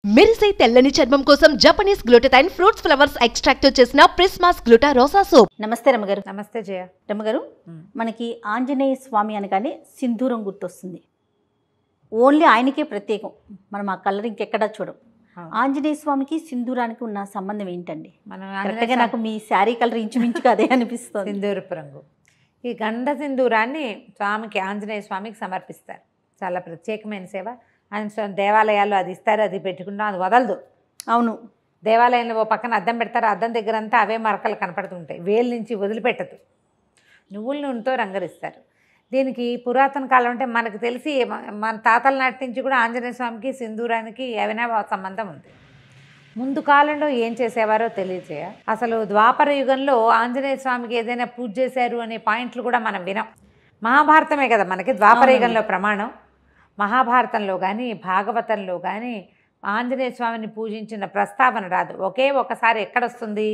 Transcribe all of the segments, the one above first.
మెరిసే తెల్లని చర్మం కోసం Japanese glutathione fruits flowers extract తో చేసిన ప్రిస్మాస్ గ్లూటా రోసా సోప్. నమస్తే రమ్మగారు. నమస్తే జయ. రమ్మగారు, మనకి ఆంజనేయ స్వామి అనగానే సింధూరం గుర్తొస్తుంది. ఓన్లీ ఆయనకే ప్రత్యేకం, మనం ఆ కలర్ ఇంకెక్కడా చూడం. ఆంజనేయ స్వామికి సింధూరానికి ఉన్న సంబంధం ఏంటండి? మనం కరెక్ట్గా నాకు మీ శారీ కలర్ ఇంచుమించుగా అదే అనిపిస్తుంది. సింధూరపు రంగు. ఈ గంధ సింధూరాన్ని స్వామికి, ఆంజనేయ స్వామికి సమర్పిస్తారు. చాలా ప్రత్యేకమైన సేవ. ఆయన దేవాలయాల్లో అది ఇస్తారు, అది పెట్టుకుంటాం, అది వదలదు. అవును, దేవాలయంలో ఓ పక్కన అద్దం పెడతారు, అద్దం దగ్గర అంతా అవే మరకలు కనపడుతుంటాయి, వేలు నుంచి వదిలిపెట్టదు. నువ్వుల నూనెతో రంగరిస్తారు. దీనికి పురాతన కాలం అంటే మనకు తెలిసి మన తాతల నాటి నుంచి కూడా ఆంజనేయ స్వామికి సింధూరానికి ఏమైనా సంబంధం ఉంది. ముందు కాలంలో ఏం చేసేవారో తెలియజేయ. అసలు ద్వాపర యుగంలో ఆంజనేయ స్వామికి ఏదైనా పూజ చేశారు అనే పాయింట్లు కూడా మనం వినాం. మహాభారతమే కదా మనకి ద్వాపర యుగంలో ప్రమాణం. మహాభారతంలో కానీ భాగవతంలో కానీ ఆంజనేయ స్వామిని పూజించిన ప్రస్తావన రాదు. ఒకే ఒకసారి ఎక్కడొస్తుంది?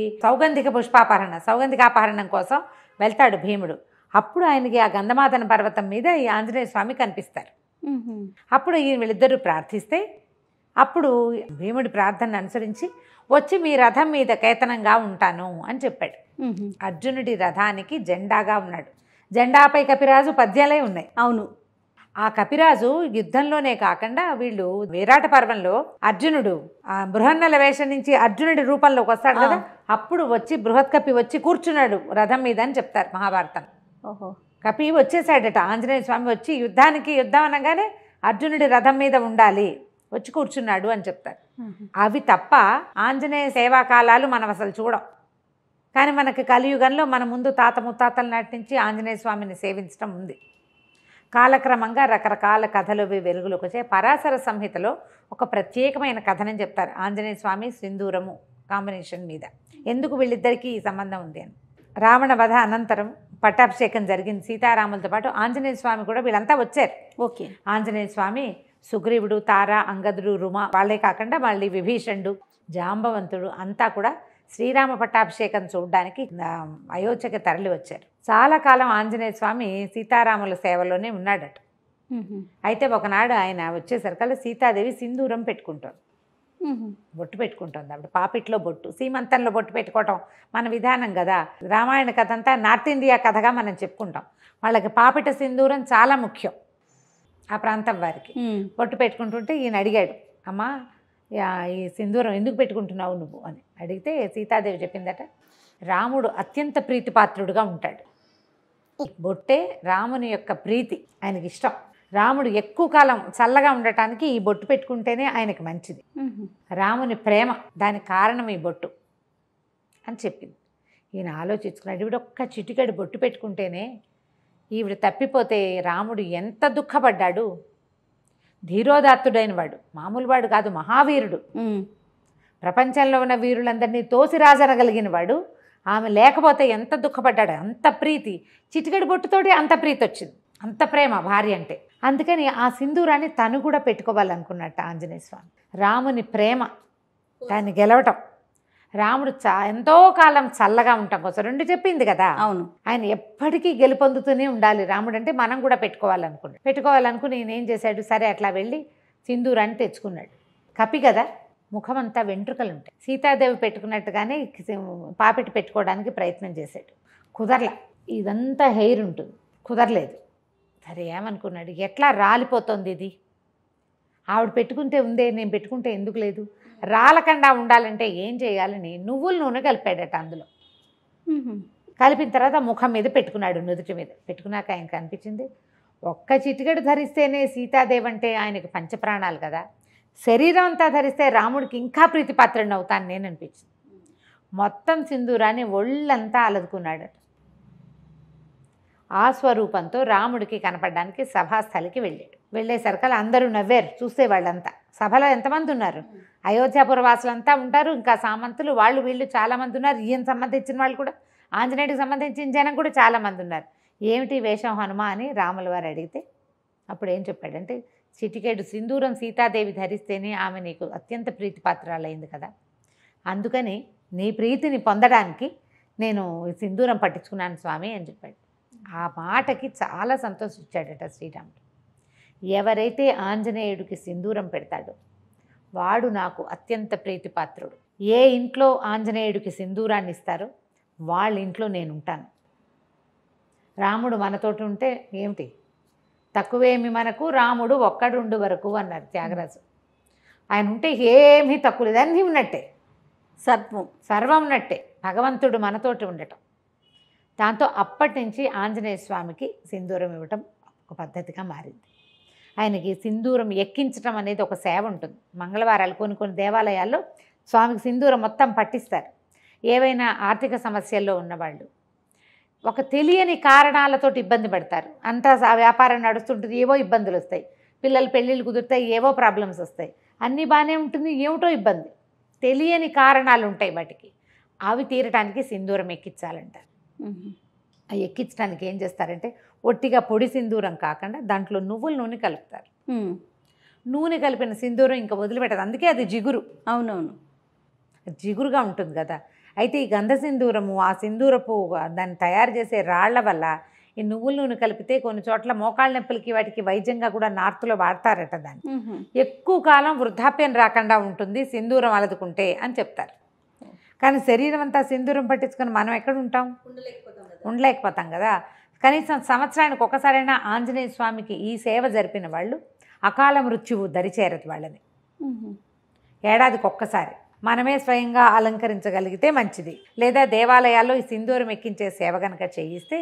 సౌగంధికాపహరణం కోసం వెళ్తాడు భీముడు. అప్పుడు ఆయనకి ఆ గంధమాదన పర్వతం మీద ఈ ఆంజనేయ స్వామి కనిపిస్తారు. అప్పుడు వీళ్ళిద్దరూ ప్రార్థిస్తే అప్పుడు భీముడి ప్రార్థనను అనుసరించి వచ్చి మీ రథం మీద కేతనంగా ఉంటాను అని చెప్పాడు. అర్జునుడి రథానికి జెండాగా ఉన్నాడు. జెండాపై కపిరాజు పద్యాలే ఉన్నాయి. అవును, ఆ కపిరాజు యుద్ధంలోనే కాకుండా వీళ్ళు విరాట పర్వంలో అర్జునుడు ఆ బృహన్నల వేషం నుంచి అర్జునుడి రూపంలోకి వస్తాడు కదా, అప్పుడు వచ్చి బృహత్ కపి వచ్చి కూర్చున్నాడు రథం మీద అని చెప్తారు మహాభారతం. ఓహో, కపి వచ్చేసాడట. ఆంజనేయ స్వామి వచ్చి యుద్ధం అనగానే అర్జునుడి రథం మీద ఉండాలి, వచ్చి కూర్చున్నాడు అని చెప్తారు. అవి తప్ప ఆంజనేయ సేవాకాలాలు మనం అసలు చూడం. కానీ మనకి కలియుగంలో మన ముందు తాత ముత్తాతల నాటి నుంచి ఆంజనేయ స్వామిని సేవించడం ఉంది. కాలక్రమంగా రకరకాల కథలు వెలుగులోకి వచ్చాయి. పరాశర సంహితలో ఒక ప్రత్యేకమైన కథనని చెప్తారు ఆంజనేయ స్వామి సింధూరము కాంబినేషన్ మీద. ఎందుకు వీళ్ళిద్దరికీ ఈ సంబంధం ఉంది అని. రావణ వధ అనంతరం పట్టాభిషేకం జరిగింది సీతారాములతో పాటు. ఆంజనేయ స్వామి కూడా వీళ్ళంతా వచ్చారు. ఓకే, ఆంజనేయ స్వామి, సుగ్రీవుడు, తార, అంగదుడు, రుమ, వాళ్ళే కాకుండా మళ్ళీ విభీషణుడు, జాంబవంతుడు అంతా కూడా శ్రీరామ పట్టాభిషేకం చూడడానికి అయోధ్యకి తరలి వచ్చారు. చాలా కాలం ఆంజనేయ స్వామి సీతారాముల సేవలోనే ఉన్నాడట. అయితే ఒకనాడు ఆయన వచ్చేసరికల్లా సీతాదేవి సింధూరం పెట్టుకుంటారు, బొట్టు పెట్టుకుంటుంది. అప్పుడు పాపిట్లో బొట్టు, సీమంతంలో బొట్టు పెట్టుకోవటం మన విధానం కదా. రామాయణ కథ అంతా నార్త్ ఇండియా కథగా మనం చెప్పుకుంటాం. వాళ్ళకి పాపిట సింధూరం చాలా ముఖ్యం ఆ ప్రాంతం వారికి. బొట్టు పెట్టుకుంటుంటే ఈయన అడిగాడు, అమ్మా ఈ సింధూరం ఎందుకు పెట్టుకుంటున్నావు నువ్వు అని అడిగితే సీతాదేవి చెప్పిందట, రాముడు అత్యంత ప్రీతిపాత్రుడుగా ఉంటాడు. బొట్టే రాముని యొక్క ప్రీతి, ఆయనకి ఇష్టం. రాముడు ఎక్కువ కాలం చల్లగా ఉండటానికి ఈ బొట్టు పెట్టుకుంటేనే ఆయనకి మంచిది. రాముని ప్రేమ, దానికి కారణం ఈ బొట్టు అని చెప్పింది. ఈయన ఆలోచించుకున్నాడు, ఈవిడ ఒక్క చిటికెడు బొట్టు పెట్టుకుంటేనే ఈవిడ తప్పిపోతే రాముడు ఎంత దుఃఖపడ్డాడు. ధీరోదాత్తుడైన వాడు, మామూలు వాడు కాదు, మహావీరుడు. ప్రపంచంలో ఉన్న వీరులందరినీ తోసిరాజనగలిగిన వాడు. ఆమె లేకపోతే ఎంత దుఃఖపడ్డాడు. అంత ప్రీతి, చిటికెడు బొట్టుతోటి అంత ప్రీతి వచ్చింది, అంత ప్రేమ భార్య అంటే. అందుకని ఆ సింధూరాన్ని తను కూడా పెట్టుకోవాలనుకున్నట్ట ఆంజనేయ స్వామి. రాముని ప్రేమ, దాన్ని గెలవటం, రాముడు ఎంతో కాలం చల్లగా ఉండటం కోసం రెండు చెప్పింది కదా. అవును, ఆయన ఎప్పటికీ గెలుపొందుతూనే ఉండాలి రాముడు అంటే. మనం కూడా పెట్టుకోవాలనుకుని నేనేం చేశాడు, సరే అట్లా వెళ్ళి సింధూరాన్ని తెచ్చుకున్నాడు. కపి కదా, ముఖమంతా వెంట్రుకలు ఉంటాయి. సీతాదేవి పెట్టుకున్నట్టుగానే పాపిటి పెట్టుకోవడానికి ప్రయత్నం చేశాడు, కుదరలా. ఇదంతా హెయిర్ ఉంటుంది, కుదరలేదు. సరే ఏమనుకున్నాడు, ఎట్లా రాలిపోతుంది ఇది, ఆవిడ పెట్టుకుంటే ఉందే, నేను పెట్టుకుంటే ఎందుకు లేదు, రాలకుండా ఉండాలంటే ఏం చేయాలని నువ్వుల నూనె కలిపాడట. అందులో కలిపిన తర్వాత ముఖం మీద పెట్టుకున్నాడు, నుదుటి మీద పెట్టుకున్నాక ఆయనకు అనిపించింది, ఒక్క చిటికెడు ధరిస్తేనే సీతాదేవి అంటే ఆయనకు పంచప్రాణాలు కదా, శరీరం అంతా ధరిస్తే రాముడికి ఇంకా ప్రీతిపాత్రుడిని అవుతాను నేను అనిపించింది. మొత్తం సింధూరాన్ని ఒళ్ళంతా అలదుకున్నాడట. ఆ స్వరూపంతో రాముడికి కనపడడానికి సభాస్థలికి వెళ్ళేసరికల్ అందరూ నవ్వారు చూస్తే. వాళ్ళంతా సభలో ఎంతమంది ఉన్నారు, అయోధ్యాపురవాసులంతా ఉంటారు, ఇంకా సామంతులు వాళ్ళు వీళ్ళు చాలామంది ఉన్నారు. ఈయన సంబంధించిన వాళ్ళు కూడా, ఆంజనేయుడికి సంబంధించిన జనం కూడా చాలామంది ఉన్నారు. ఏమిటి వేషం హనుమ అని రాముల వారు అడిగితే అప్పుడు ఏం చెప్పాడంటే, చిటికెడు సింధూరం సీతాదేవి ధరిస్తేనే ఆమె నీకు అత్యంత ప్రీతిపాత్రాలైంది కదా, అందుకని నీ ప్రీతిని పొందడానికి నేను సింధూరం పట్టించుకున్నాను స్వామి అని చెప్పాడు. ఆ మాటకి చాలా సంతోషించాడట శ్రీరాముడు. ఎవరైతే ఆంజనేయుడికి సింధూరం పెడతాడో వాడు నాకు అత్యంత ప్రీతిపాత్రుడు. ఏ ఇంట్లో ఆంజనేయుడికి సింధూరాన్ని ఇస్తారో వాళ్ళ ఇంట్లో నేను ఉంటాను. రాముడు మనతోటి ఉంటే ఏమిటి తక్కువేమి మనకు, రాముడు ఒక్కడుండు వరకు అన్నారు త్యాగరాజు. ఆయన ఉంటే ఏమీ తక్కువ లేదు, అన్నీ ఉన్నట్టే, సర్వం ఉన్నట్టే, భగవంతుడు మనతోటి ఉండటం. దాంతో అప్పటి నుంచి ఆంజనేయ స్వామికి సింధూరం ఇవ్వటం ఒక పద్ధతిగా మారింది. ఆయనకి సింధూరం ఎక్కించటం అనేది ఒక సేవ ఉంటుంది. మంగళవారాలు కొన్ని దేవాలయాల్లో స్వామికి సింధూరం మొత్తం పట్టిస్తారు. ఏవైనా ఆర్థిక సమస్యల్లో ఉన్నవాళ్ళు, ఒక తెలియని కారణాలతోటి ఇబ్బంది పడతారు, అంతా వ్యాపారం నడుస్తుంటుంది, ఏవో ఇబ్బందులు వస్తాయి, పిల్లలు పెళ్ళిళ్ళు కుదురుతాయి, ఏవో ప్రాబ్లమ్స్ వస్తాయి, అన్నీ బాగానే ఉంటుంది, ఏమిటో ఇబ్బంది, తెలియని కారణాలు ఉంటాయి వాటికి. అవి తీరటానికి సింధూరం ఎక్కించాలంటారు. అవి ఎక్కించడానికి ఏం చేస్తారంటే ఒట్టిగా పొడి సింధూరం కాకుండా దాంట్లో నువ్వుల నూనె కలుపుతారు. నూనె కలిపిన సింధూరం ఇంకా వదిలిపెట్టదు, అందుకే అది జిగురు. అవునవును, జిగురుగా ఉంటుంది కదా. అయితే ఈ గంధ సింధూరము, ఆ సింధూరపు దాన్ని తయారు చేసే రాళ్ల వల్ల ఈ నువ్వుల నూనె కలిపితే కొన్ని చోట్ల మోకాళ్ళ నొప్పులకి వాటికి వైద్యంగా కూడా నార్త్లో వాడతారట. దాన్ని ఎక్కువ కాలం వృద్ధాప్యం రాకుండా ఉంటుంది సింధూరం అలదుకుంటే అని చెప్తారు. కానీ శరీరం అంతా సింధూరం పట్టించుకొని మనం ఎక్కడ ఉంటాం, ఉండలేకపోతాం కదా. కనీసం సంవత్సరానికి ఒకసారైనా ఆంజనేయ స్వామికి ఈ సేవ జరిపిన వాళ్ళు అకాల మృత్యువు దరిచేరదు వాళ్ళని. ఏడాదికి ఒక్కసారి మనమే స్వయంగా అలంకరించగలిగితే మంచిది. లేదా దేవాలయాల్లో ఈ సింధూరం ఎక్కించే సేవ కనుక చేయిస్తే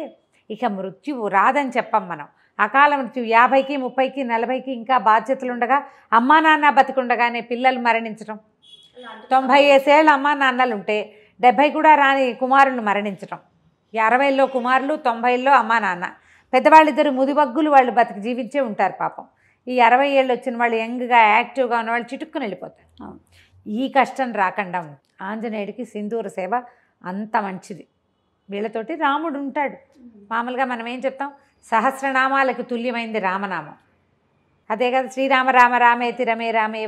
ఇక మృత్యువు రాదని చెప్పం మనం. అకాల మృత్యువు 50కి 30కి 40కి ఇంకా బాధ్యతలు ఉండగా అమ్మా నాన్న బతికుండగానే పిల్లలు మరణించడం, 90 ఏళ్ళ అమ్మా నాన్నలు ఉంటే 70 కూడా రాని కుమారులు మరణించడం, 60లో కుమారులు 90లో అమ్మా నాన్న, పెద్దవాళ్ళిద్దరు ముదిబగ్గులు వాళ్ళు బతికి జీవించే ఉంటారు పాపం. ఈ 60 ఏళ్ళు వచ్చిన వాళ్ళు యంగ్గా యాక్టివ్గా ఉన్న వాళ్ళు చిటుక్కుని వెళ్ళిపోతారు. ఈ కష్టం రాకుండా ఆంజనేయుడికి సింధూర సేవ అంత మంచిది. వీళ్ళతోటి రాముడు ఉంటాడు. మామూలుగా మనం ఏం చెప్తాం, సహస్రనామాలకు తుల్యమైంది రామనామం. అదే కదా, శ్రీరామ రామ రామేతి రమే రామే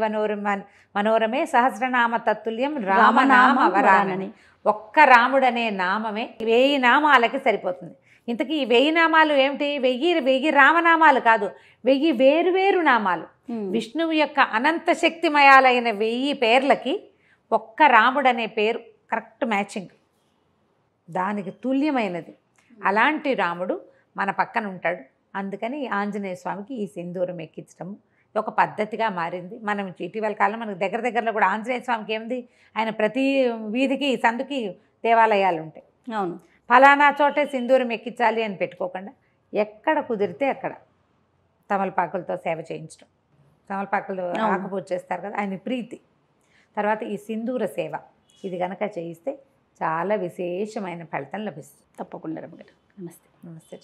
మనోరమే సహస్రనామ తత్తుల్యం రామనామ వరానని. ఒక్క రాముడనే నామమే 1000 నామాలకి సరిపోతుంది. ఇంతకీ ఈ 1000 నామాలు ఏమిటి? 1000 రామనామాలు కాదు, 1000 వేరువేరు నామాలు. విష్ణువు యొక్క అనంత శక్తిమయాలైన 1000 పేర్లకి ఒక్క రాముడనే పేరు కరెక్ట్ మ్యాచింగ్, దానికి తుల్యమైనది. అలాంటి రాముడు మన పక్కన ఉంటాడు. అందుకని ఆంజనేయ స్వామికి ఈ సింధూరం ఎక్కించడం ఒక పద్ధతిగా మారింది. మనం ఇటీవల కాలం మనకు దగ్గరలో కూడా ఆంజనేయ స్వామికి ఏముంది, ఆయన ప్రతి వీధికి సందుకి దేవాలయాలు ఉంటాయి. అవును, ఫలానా చోటే సింధూరం ఎక్కించాలి అని పెట్టుకోకుండా ఎక్కడ కుదిరితే అక్కడ తమలపాకులతో సేవ చేయించడం. తమలపాకులు ఆకుపూజ చేస్తారు కదా, ఆయన ప్రీతి. తర్వాత ఈ సింధూర సేవ ఇది కనుక చేయిస్తే చాలా విశేషమైన ఫలితం లభిస్తుంది. తప్పకుండా రమ్మగారు. నమస్తే. నమస్తే.